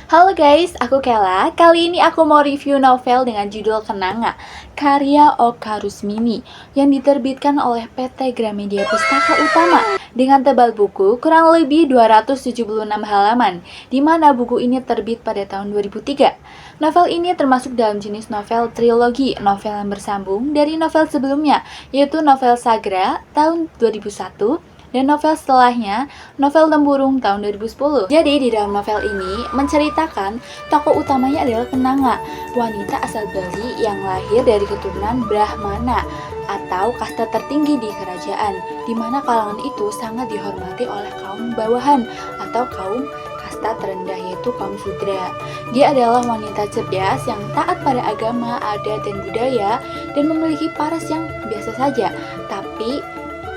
Halo guys, aku Kela. Kali ini aku mau review novel dengan judul Kenanga, karya Oka Rusmini, yang diterbitkan oleh PT Gramedia Pustaka Utama dengan tebal buku kurang lebih 276 halaman, di mana buku ini terbit pada tahun 2003. Novel ini termasuk dalam jenis novel trilogi, novel yang bersambung dari novel sebelumnya, yaitu novel Sagra tahun 2001, dan novel setelahnya, novel Tempurung tahun 2010. Jadi di dalam novel ini menceritakan tokoh utamanya adalah Kenanga, wanita asal Bali yang lahir dari keturunan Brahmana atau kasta tertinggi di kerajaan, di mana kalangan itu sangat dihormati oleh kaum bawahan atau kaum kasta terendah, yaitu kaum Sudra. Dia adalah wanita cerdas yang taat pada agama, adat, dan budaya, dan memiliki paras yang biasa saja, tapi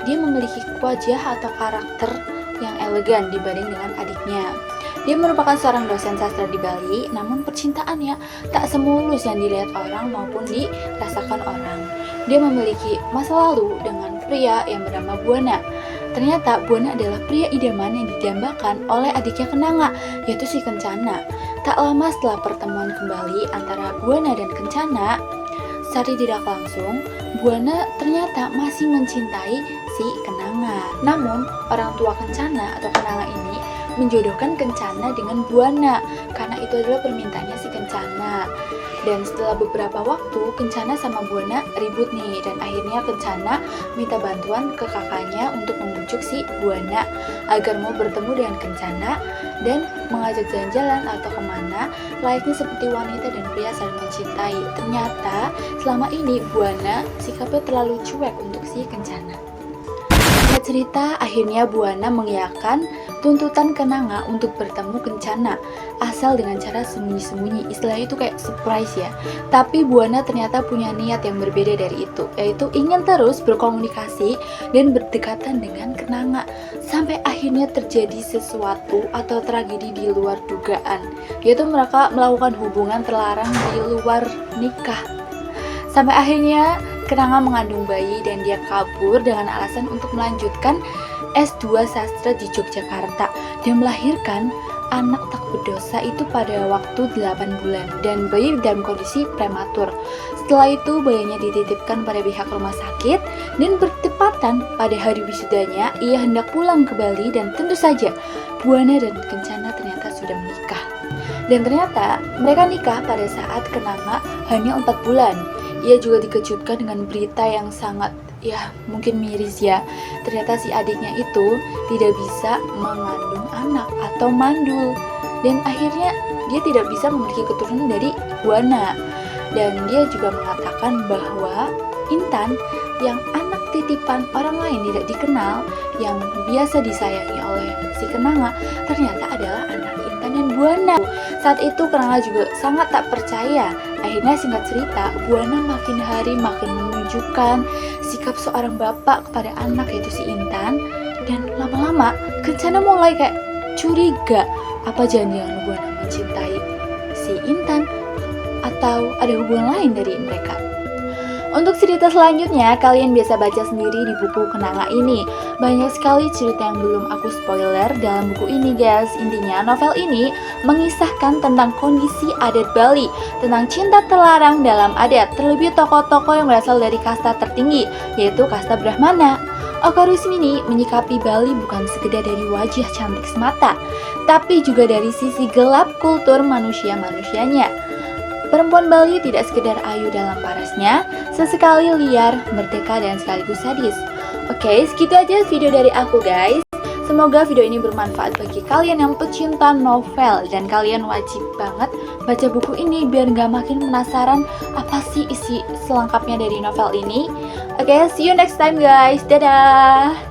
dia memiliki wajah atau karakter yang elegan dibanding dengan adiknya. Dia merupakan seorang dosen sastra di Bali, namun percintaannya tak semulus yang dilihat orang maupun dirasakan orang. Dia memiliki masa lalu dengan pria yang bernama Buana. Ternyata Buana adalah pria idaman yang didambakan oleh adiknya Kenanga, yaitu si Kencana. Tak lama setelah pertemuan kembali antara Buana dan Kencana, secara tidak langsung, Buana ternyata masih mencintai si Kenanga. Namun, orang tua Kencana atau Kenanga ini menjodohkan Kencana dengan Buana karena itu adalah permintaannya si Kencana. Dan setelah beberapa waktu, Kencana sama Buana ribut nih, dan akhirnya Kencana minta bantuan ke kakaknya untuk membujuk si Buana agar mau bertemu dengan Kencana dan mengajak jalan-jalan atau kemana layaknya seperti wanita dan pria saling mencintai. Ternyata selama ini Buana sikapnya terlalu cuek untuk si Kencana. Singkat cerita, akhirnya Buana mengiyakan tuntutan Kenanga untuk bertemu Kencana, asal dengan cara sembunyi-sembunyi. Istilah itu kayak surprise ya. Tapi Buana ternyata punya niat yang berbeda dari itu, yaitu ingin terus berkomunikasi dan berdekatan dengan Kenanga, sampai akhirnya terjadi sesuatu atau tragedi di luar dugaan, yaitu mereka melakukan hubungan terlarang di luar nikah. Sampai akhirnya Kenanga mengandung bayi dan dia kabur dengan alasan untuk melanjutkan S2 sastra di Yogyakarta dan melahirkan anak tak berdosa itu pada waktu 8 bulan dan bayi dalam kondisi prematur. Setelah itu bayinya dititipkan pada pihak rumah sakit dan bertepatan pada hari wisudanya ia hendak pulang ke Bali, dan tentu saja Buana dan Kencana ternyata sudah menikah. Dan ternyata mereka nikah pada saat Kenanga hanya 4 bulan. Ia juga dikejutkan dengan berita yang sangat mungkin miris ya. Ternyata si adiknya itu tidak bisa mengandung anak atau mandul, dan akhirnya dia tidak bisa memiliki keturunan dari Buana. Dan dia juga mengatakan bahwa Intan yang anak titipan orang lain tidak dikenal, yang biasa disayangi oleh si Kenanga, ternyata adalah anak Intan dan Buana. Saat itu Kenanga juga sangat tak percaya. Akhirnya singkat cerita, Buana makin hari makin menunjukkan sikap seorang bapak kepada anak, yaitu si Intan. Dan lama-lama Kencana mulai kayak curiga, apa jangan-jangan Buana mencintai si Intan atau ada hubungan lain dari mereka. Untuk cerita selanjutnya, kalian bisa baca sendiri di buku Kenanga ini. Banyak sekali cerita yang belum aku spoiler dalam buku ini guys. Intinya novel ini mengisahkan tentang kondisi adat Bali, tentang cinta terlarang dalam adat, terlebih tokoh-tokoh yang berasal dari kasta tertinggi, yaitu kasta Brahmana. Oka Rusmini menyikapi Bali bukan sekedar dari wajah cantik semata, tapi juga dari sisi gelap kultur manusia-manusianya. Perempuan Bali tidak sekedar ayu dalam parasnya, sesekali liar, merdeka, dan sekaligus sadis. Oke, segitu aja video dari aku guys. Semoga video ini bermanfaat bagi kalian yang pecinta novel, dan kalian wajib banget baca buku ini biar gak makin penasaran apa sih isi selengkapnya dari novel ini. Oke, see you next time guys. Dadah!